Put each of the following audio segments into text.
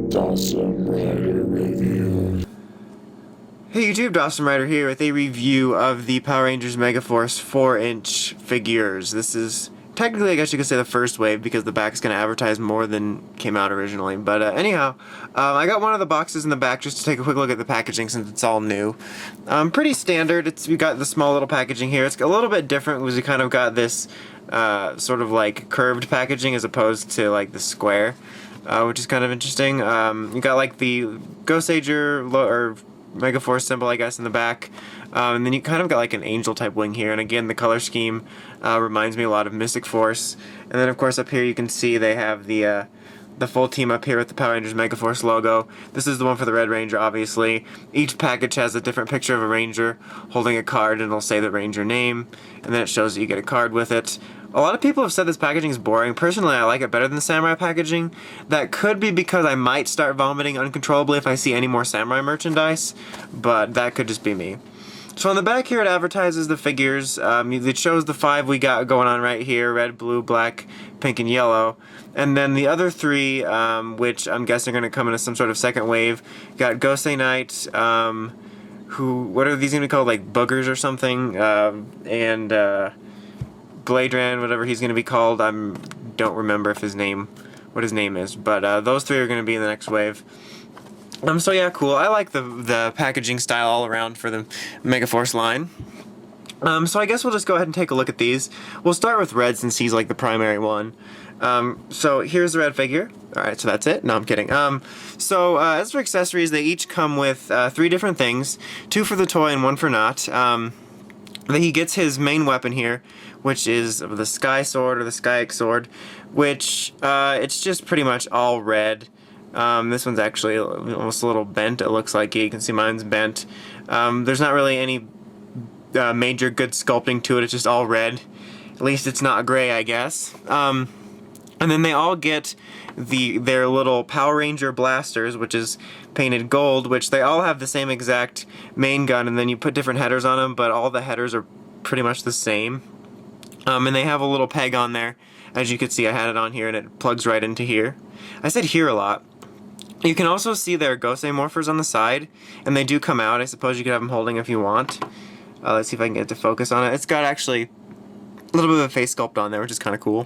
Dawson Rider Review. Hey YouTube, Dawson Rider here with a review of the Power Rangers Megaforce 4-inch figures. This is technically, I guess you could say, the first wave because the back is going to advertise more than came out originally. But anyhow, I got one of the boxes in the back just to take a quick look at the packaging since it's all new. Pretty standard. We got the small little packaging here. It's a little bit different because we kind of got this sort of like curved packaging as opposed to like the square, which is kind of interesting. You got like the Go-Sager or Megaforce symbol, I guess, in the back. And then you kind of got like an angel type wing here, and again the color scheme reminds me a lot of Mystic Force. And then of course up here you can see they have the full team up here with the Power Rangers Megaforce logo. This is the one for the Red Ranger, obviously. Each package has a different picture of a Ranger holding a card, and it'll say the Ranger name, and then it shows that you get a card with it. A lot of people have said this packaging is boring. Personally, I like it better than the Samurai packaging. That could be because I might start vomiting uncontrollably if I see any more Samurai merchandise, but that could just be me. So on the back here it advertises the figures. It shows the 5 we got going on right here: red, blue, black, pink, and yellow. And then the other 3, which I'm guessing are going to come into some sort of second wave, got Gosei Knight, what are these going to be called, like boogers or something, and Bladran, whatever he's going to be called. I don't remember what his name is, but those 3 are going to be in the next wave. So yeah, cool. I like the packaging style all around for the Megaforce line. So I guess we'll just go ahead and take a look at these. We'll start with red since he's like the primary one. So here's the red figure. Alright, so that's it? No, I'm kidding. As for accessories, they each come with 3 different things. 2 for the toy and 1 for not. He gets his main weapon here, which is the Sky Sword or the Sky X Sword, which it's just pretty much all red. This one's actually almost a little bent, it looks like. You can see mine's bent. There's not really any major good sculpting to it, it's just all red. At least it's not gray, I guess. And then they all get their little Power Ranger blasters, which is painted gold, which they all have the same exact main gun, and then you put different headers on them, but all the headers are pretty much the same. And they have a little peg on there. As you can see, I had it on here, and it plugs right into here. I said here a lot. You can also see their Gosei morphers on the side, and they do come out. I suppose you could have them holding if you want. Let's see if I can get it to focus on it. It's got actually a little bit of a face sculpt on there, which is kind of cool.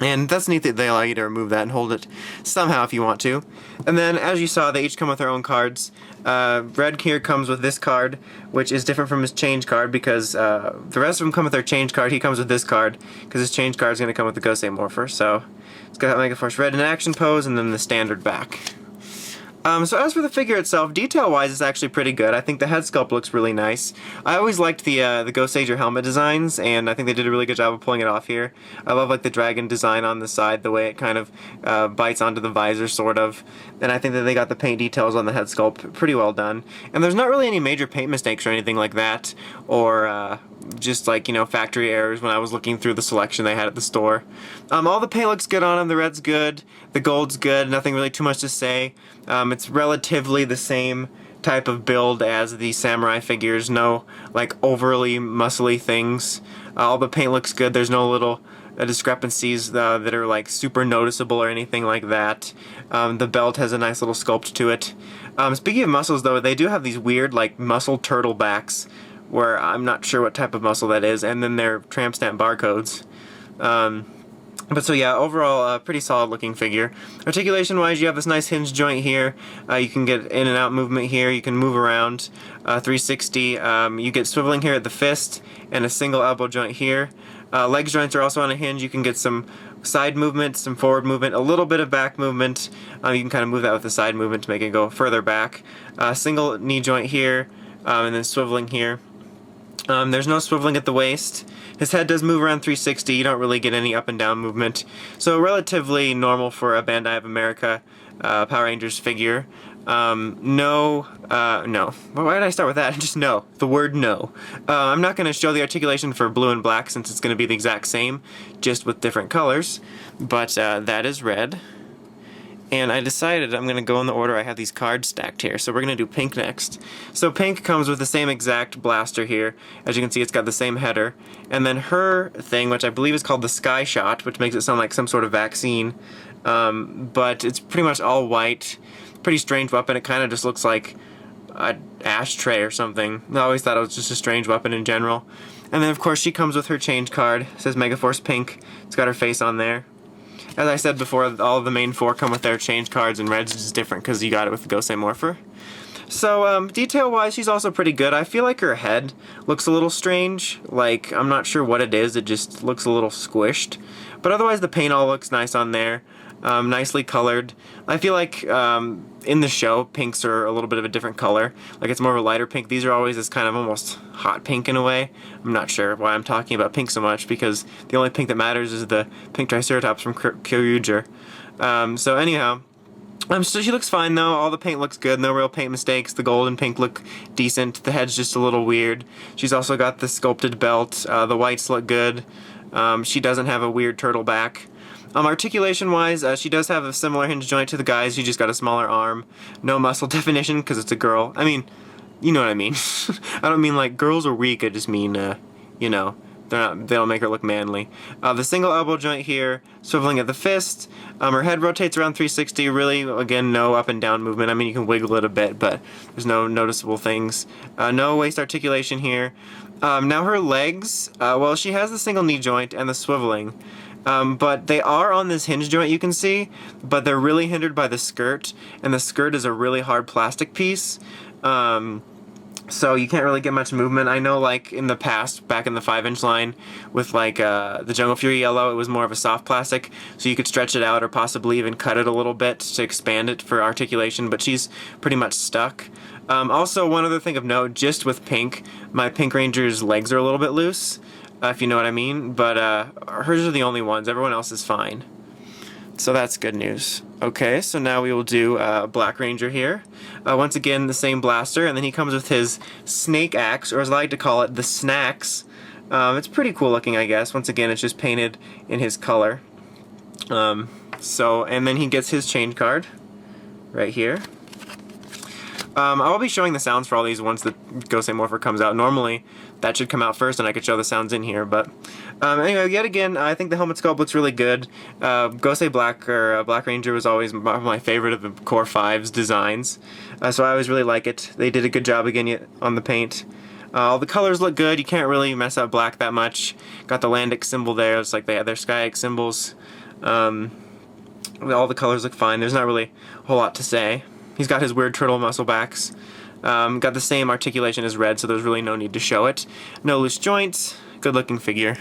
And that's neat that they allow you to remove that and hold it somehow if you want to. And then, as you saw, they each come with their own cards. Red here comes with this card, which is different from his change card because the rest of them come with their change card. He comes with this card because his change card is going to come with the Gosei Morpher. So it's got Megaforce Red in action pose and then the standard back. So as for the figure itself, detail-wise, it's actually pretty good. I think the head sculpt looks really nice. I always liked the Go-Sager helmet designs, and I think they did a really good job of pulling it off here. I love like the dragon design on the side, the way it kind of bites onto the visor, sort of. And I think that they got the paint details on the head sculpt pretty well done. And there's not really any major paint mistakes or anything like that, or just like, you know, factory errors when I was looking through the selection they had at the store. All the paint looks good on them. The red's good, the gold's good, nothing really too much to say. It's relatively the same type of build as the Samurai figures, no like overly muscly things. All the paint looks good, there's no little discrepancies that are like super noticeable or anything like that. The belt has a nice little sculpt to it. Speaking of muscles though, they do have these weird like muscle turtle backs where I'm not sure what type of muscle that is, and then they're tramp stamp barcodes. But so yeah, overall, pretty solid looking figure. Articulation wise, you have this nice hinge joint here. You can get in and out movement here. You can move around 360. You get swiveling here at the fist and a single elbow joint here. Leg joints are also on a hinge. You can get some side movement, some forward movement, a little bit of back movement. You can kind of move that with the side movement to make it go further back. Single knee joint here, and then swiveling here. There's no swiveling at the waist. His head does move around 360. You don't really get any up and down movement. So relatively normal for a Bandai of America Power Rangers figure. No. Why did I start with that? Just no. The word no. I'm not going to show the articulation for blue and black since it's going to be the exact same, just with different colors. But that is red. And I decided I'm going to go in the order I have these cards stacked here. So we're going to do pink next. So pink comes with the same exact blaster here. As you can see, it's got the same header. And then her thing, which I believe is called the Sky Shot, which makes it sound like some sort of vaccine. But it's pretty much all white. Pretty strange weapon. It kind of just looks like an ashtray or something. I always thought it was just a strange weapon in general. And then of course she comes with her change card. It says Megaforce Pink. It's got her face on there. As I said before, all of the main four come with their change cards, and red's just different because you got it with the Gosei Morpher. So, detail-wise, she's also pretty good. I feel like her head looks a little strange. Like, I'm not sure what it is. It just looks a little squished. But otherwise, the paint all looks nice on there. Nicely colored. I feel like in the show, pinks are a little bit of a different color. Like, it's more of a lighter pink. These are always this kind of almost hot pink in a way. I'm not sure why I'm talking about pink so much, because the only pink that matters is the pink Triceratops from Kyoryuger. So anyhow, so she looks fine though. All the paint looks good. No real paint mistakes. The gold and pink look decent. The head's just a little weird. She's also got the sculpted belt. The whites look good. She doesn't have a weird turtle back. Articulation-wise, she does have a similar hinge joint to the guys. She just got a smaller arm. No muscle definition because it's a girl. I mean, you know what I mean. I don't mean like girls are weak. I just mean, you know, they don't make her look manly. The single elbow joint here, swiveling at the fist. Her head rotates around 360. Really, again, no up and down movement. I mean, you can wiggle it a bit, but there's no noticeable things. No waist articulation here. Now her legs, well, she has the single knee joint and the swiveling. But they are on this hinge joint, you can see, but they're really hindered by the skirt, and the skirt is a really hard plastic piece. So you can't really get much movement. I know, like, in the past, back in the 5-inch line, with, like, the Jungle Fury Yellow, it was more of a soft plastic, so you could stretch it out or possibly even cut it a little bit to expand it for articulation, but she's pretty much stuck. Also, one other thing of note, just with pink, my Pink Ranger's legs are a little bit loose, if you know what I mean, but hers are the only ones. Everyone else is fine. So that's good news. Okay, so now we will do Black Ranger here. Once again, the same blaster, and then he comes with his snake axe, or as I like to call it, the snacks. It's pretty cool looking, I guess. Once again, it's just painted in his color. And then he gets his change card right here. I'll be showing the sounds for all these once the Gosei Morpher comes out. Normally, that should come out first, and I could show the sounds in here. But anyway, yet again, I think the helmet sculpt looks really good. Gosei Black or Black Ranger was always my favorite of the Core 5's designs, so I always really like it. They did a good job again on the paint. All the colors look good. You can't really mess up black that much. Got the Landic symbol there. It's like they have their Skyax symbols. All the colors look fine. There's not really a whole lot to say. He's got his weird turtle muscle backs. Got the same articulation as red, so there's really no need to show it. No loose joints. Good looking figure.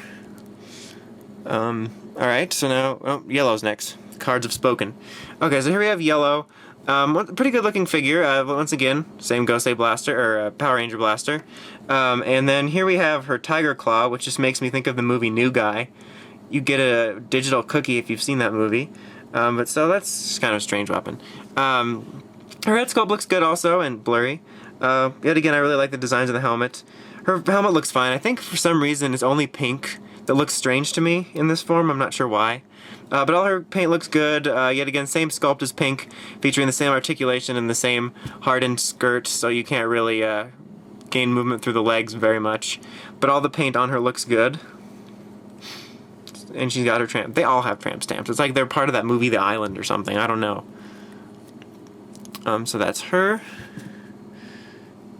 Alright, so now, yellow's next. Cards have spoken. Okay, so here we have yellow. Pretty good looking figure. Once again, same Gosei blaster, or Power Ranger blaster. And then here we have her Tiger Claw, which just makes me think of the movie New Guy. You get a digital cookie if you've seen that movie. But so that's just kind of a strange weapon. Her head sculpt looks good also, and blurry. Yet again, I really like the designs of the helmet. Her helmet looks fine. I think for some reason it's only pink that looks strange to me in this form. I'm not sure why. But all her paint looks good. Yet again, same sculpt as pink, featuring the same articulation and the same hardened skirt, so you can't really gain movement through the legs very much. But all the paint on her looks good. And she's got her tramp. They all have tramp stamps. It's like they're part of that movie The Island or something. I don't know. So that's her.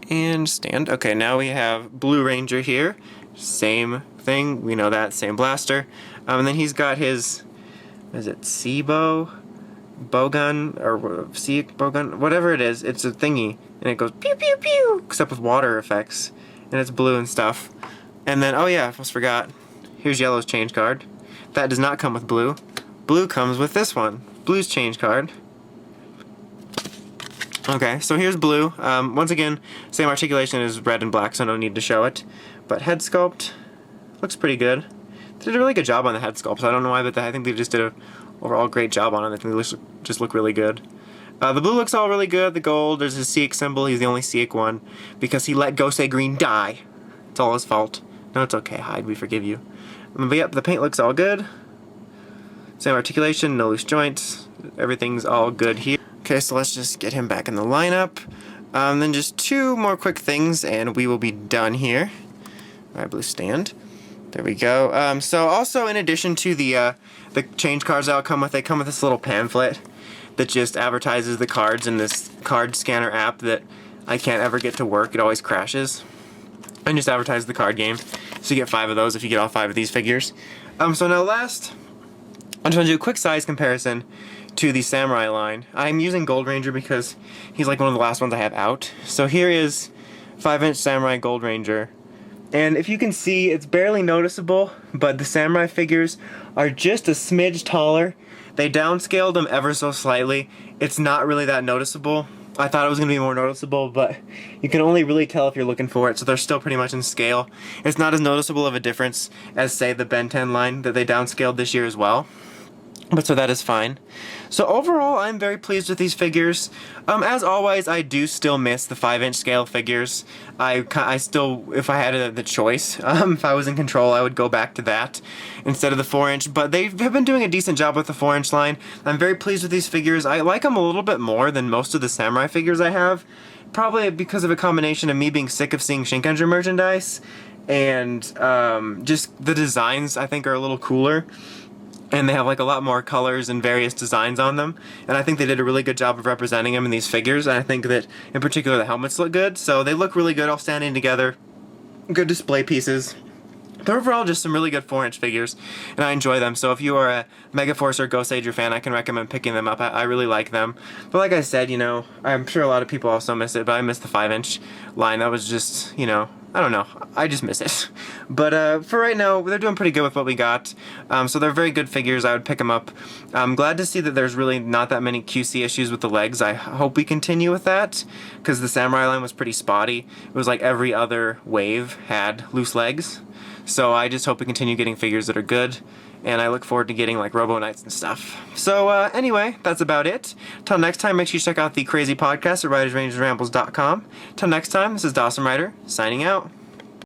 And stand. Okay, now we have Blue Ranger here. Same thing. We know that. Same blaster. And then he's got his, is it Seabo? Bowgun? Or Seek Bowgun? Whatever it is. It's a thingy. And it goes pew pew pew. Except with water effects. And it's blue and stuff. And then, oh yeah, I almost forgot. Here's Yellow's change card. That does not come with Blue. Blue comes with this one. Blue's change card. Okay, so here's Blue. Once again, same articulation as red and black, so no need to show it. But head sculpt looks pretty good. They did a really good job on the head sculpt, so I don't know why, but I think they just did an overall great job on it. I think they just look really good. The blue looks all really good. The gold, there's his Seek symbol. He's the only Seek one because he let Gosei Green die. It's all his fault. No, it's okay, Hyde. We forgive you. But yep, the paint looks all good. Same articulation, no loose joints. Everything's all good here. Okay, so let's just get him back in the lineup. Then just 2 more quick things and we will be done here. All right, blue stand. There we go. So also in addition to the change cards that'll come with, they come with this little pamphlet that just advertises the cards in this card scanner app that I can't ever get to work. It always crashes. And just advertises the card game. So you get 5 of those if you get all 5 of these figures. So now last, I just want to do a quick size comparison to the Samurai line. I'm using Gold Ranger because he's like one of the last ones I have out. So here is 5-inch Samurai Gold Ranger. And if you can see, it's barely noticeable, but the Samurai figures are just a smidge taller. They downscaled them ever so slightly. It's not really that noticeable. I thought it was going to be more noticeable, but you can only really tell if you're looking for it, so they're still pretty much in scale. It's not as noticeable of a difference as, say, the Ben 10 line that they downscaled this year as well. But so that is fine. So overall, I'm very pleased with these figures. As always, I do still miss the 5-inch scale figures. I still, if I had the choice, if I was in control, I would go back to that instead of the 4-inch. But they have been doing a decent job with the 4-inch line. I'm very pleased with these figures. I like them a little bit more than most of the Samurai figures I have. Probably because of a combination of me being sick of seeing Shinkanju merchandise and just the designs I think are a little cooler. And they have like a lot more colors and various designs on them. And I think they did a really good job of representing them in these figures. And I think that in particular the helmets look good. So they look really good all standing together. Good display pieces. They're overall just some really good 4-inch figures. And I enjoy them. So if you are a Megaforce or Ghost Ager fan, I can recommend picking them up. I really like them. But like I said, you know, I'm sure a lot of people also miss it. But I miss the 5-inch line. That was just, you know, I don't know. I just miss it. But for right now, they're doing pretty good with what we got. So they're very good figures. I would pick them up. I'm glad to see that there's really not that many QC issues with the legs. I hope we continue with that because the Samurai line was pretty spotty. It was like every other wave had loose legs. So I just hope we continue getting figures that are good. And I look forward to getting like Robo Knights and stuff. So anyway, that's about it. Till next time, make sure you check out the crazy podcast at writersrangersrambles.com. Till next time, this is Dawson Ryder, signing out.